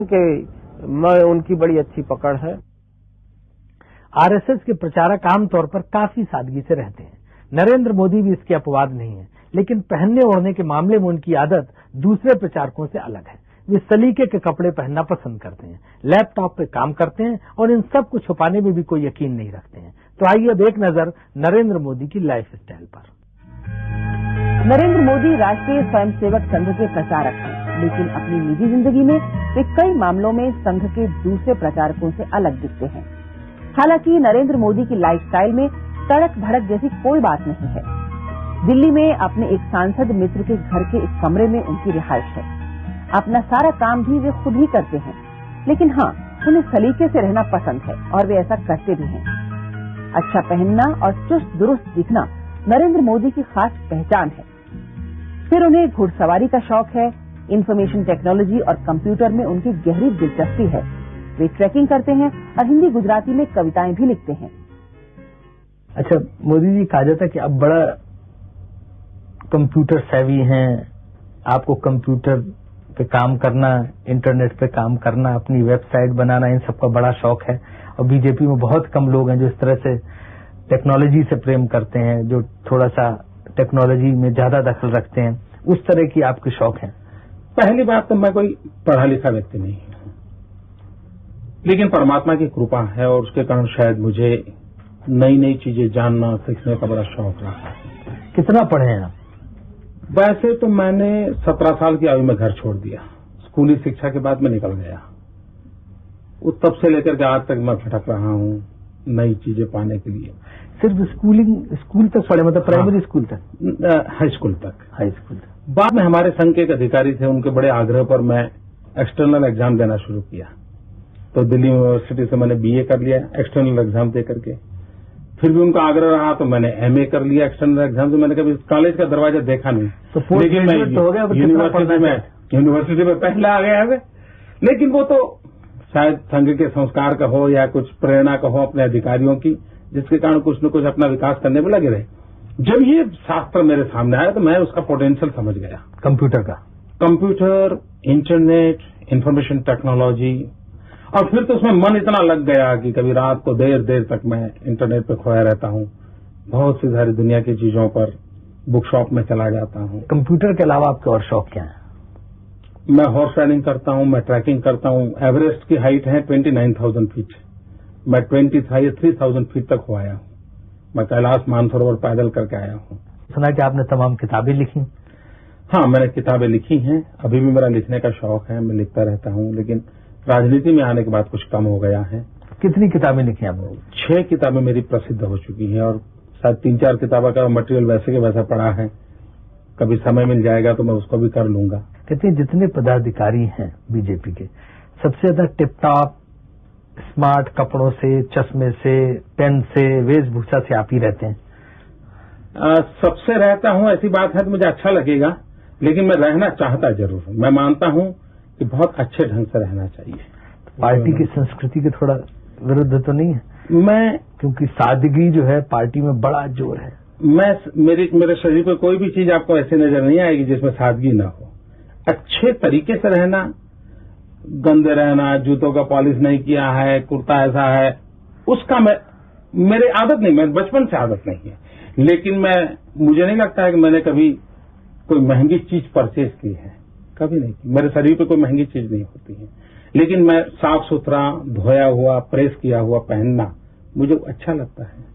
कि मैं उनकी बड़ी अच्छी पकड़ है। आरएसएस के प्रचारक आमतौर पर काफी सादगी से रहते हैं। नरेंद्र मोदी भी इसके अपवाद नहीं है, लेकिन पहनने ओढ़ने के मामले में उनकी आदत दूसरे प्रचारकों से अलग है। वे सलीके के कपड़े पहनना पसंद करते हैं, लैपटॉप पे काम करते हैं और इन सब को छुपाने में भी कोई यकीन नहीं रखते हैं। तो आइए अब एक नजर नरेंद्र मोदी की लाइफ स्टाइल पर। नरेंद्र मोदी राष्ट्रीय स्वयंसेवक संघ के प्रचारक हैं, लेकिन अपनी निजी जिंदगी में वे कई मामलों में संघ के दूसरे प्रचारकों से अलग दिखते हैं। हालांकि नरेंद्र मोदी की लाइफस्टाइल में तड़क भड़क जैसी कोई बात नहीं है। दिल्ली में अपने एक सांसद मित्र के घर के एक कमरे में उनकी रिहाइश है। अपना सारा काम भी वे खुद ही करते हैं, लेकिन हाँ, उन्हें सलीके से रहना पसंद है और वे ऐसा करते भी हैं। अच्छा पहनना और चुस्त दुरुस्त दिखना नरेंद्र मोदी की खास पहचान है। फिर उन्हें घुड़सवारी का शौक है। इंफॉर्मेशन टेक्नोलॉजी और कंप्यूटर में उनकी गहरी दिलचस्पी है। वे ट्रैकिंग करते हैं और हिंदी गुजराती में कविताएं भी लिखते हैं। अच्छा, मोदी जी कहा जाता है कि अब बड़ा कंप्यूटर सेवी हैं, आपको कंप्यूटर पे काम करना, इंटरनेट पे काम करना, अपनी वेबसाइट बनाना, इन सबका बड़ा शौक है। और बीजेपी में बहुत कम लोग हैं जो इस तरह से टेक्नोलॉजी से प्रेम करते हैं, जो थोड़ा सा टेक्नोलॉजी में ज्यादा दखल रखते हैं। उस तरह की आपके शौक हैं? पहली बात तो मैं कोई पढ़ा लिखा व्यक्ति नहीं हूं, लेकिन परमात्मा की कृपा है और उसके कारण शायद मुझे नई नई चीजें जानना सीखने का बड़ा शौक रहा है। कितना पढ़े हैं आप? वैसे तो मैंने 17 साल की आयु में घर छोड़ दिया। स्कूली शिक्षा के बाद मैं निकल गया। तब से लेकर के आज तक मैं भटक रहा हूं नई चीजें पाने के लिए। सिर्फ स्कूल तक पढ़े, मतलब प्राइमरी स्कूल तक? हाई स्कूल तक। हाई स्कूल तक। बाद में हमारे संघ के एक अधिकारी थे, उनके बड़े आग्रह पर मैं एक्सटर्नल एग्जाम देना शुरू किया। तो दिल्ली यूनिवर्सिटी से मैंने बीए कर लिया एक्सटर्नल एग्जाम दे करके। फिर भी उनका आग्रह रहा तो मैंने एमए कर लिया एक्सटर्नल एग्जाम से। मैंने कभी कॉलेज का दरवाजा देखा नहीं, तो लेकिन मैं यूनिवर्सिटी में पहला आ गया है। लेकिन वो तो शायद संघ के संस्कार का हो या कुछ प्रेरणा का हो अपने अधिकारियों की, जिसके कारण कुछ न कुछ अपना विकास करने में लगे रहे। जब ये शास्त्र मेरे सामने आया तो मैं उसका पोटेंशियल समझ गया। कंप्यूटर, इंटरनेट, इंफॉर्मेशन टेक्नोलॉजी, और फिर तो उसमें मन इतना लग गया कि कभी रात को देर देर तक मैं इंटरनेट पे खोया रहता हूँ। बहुत सी सारी दुनिया की चीजों पर बुक शॉप में चला जाता हूँ। कंप्यूटर के अलावा आपके और शौक क्या है? मैं हॉर्स राइडिंग करता हूँ, मैं ट्रैकिंग करता हूँ। एवरेस्ट की हाइट है 29,000 फीट। मैं 23,000 फीट तक हो आया हूँ। मैं कैलाश मानसरोवर पैदल करके आया हूँ। सुना कि आपने तमाम किताबें लिखी? हाँ, मैंने किताबें लिखी हैं। अभी भी मेरा लिखने का शौक है, मैं लिखता रहता हूँ, लेकिन राजनीति में आने के बाद कुछ कम हो गया है। कितनी किताबें लिखी आपने? 6 किताबें मेरी प्रसिद्ध हो चुकी हैं और शायद 3-4 किताबों का मटेरियल वैसे के वैसा पड़ा है। कभी समय मिल जाएगा तो मैं उसको भी कर लूंगा। कहते हैं जितने पदाधिकारी हैं बीजेपी के, सबसे ज्यादा टिपटॉप स्मार्ट कपड़ों से, चश्मे से, पेन से, वेशभूषा से आप ही रहते हैं। सबसे रहता हूं ऐसी बात है तो मुझे अच्छा लगेगा, लेकिन मैं रहना चाहता जरूर हूं। मैं मानता हूं कि बहुत अच्छे ढंग से रहना चाहिए। पार्टी की संस्कृति के थोड़ा विरुद्ध तो नहीं है? मैं, क्योंकि सादगी जो है पार्टी में बड़ा जोर है। मेरे शरीर पर कोई भी चीज आपको ऐसी नजर नहीं आएगी जिसमें सादगी ना हो। अच्छे तरीके से रहना, गंदे रहना, जूतों का पॉलिश नहीं किया है, कुर्ता ऐसा है, उसका मेरे आदत नहीं, मैं बचपन से आदत नहीं है। लेकिन मुझे नहीं लगता है कि मैंने कभी कोई महंगी चीज परचेज की है, कभी नहीं की। मेरे शरीर पे कोई महंगी चीज नहीं होती है, लेकिन मैं साफ सुथरा, धोया हुआ, प्रेस किया हुआ पहनना मुझे अच्छा लगता है।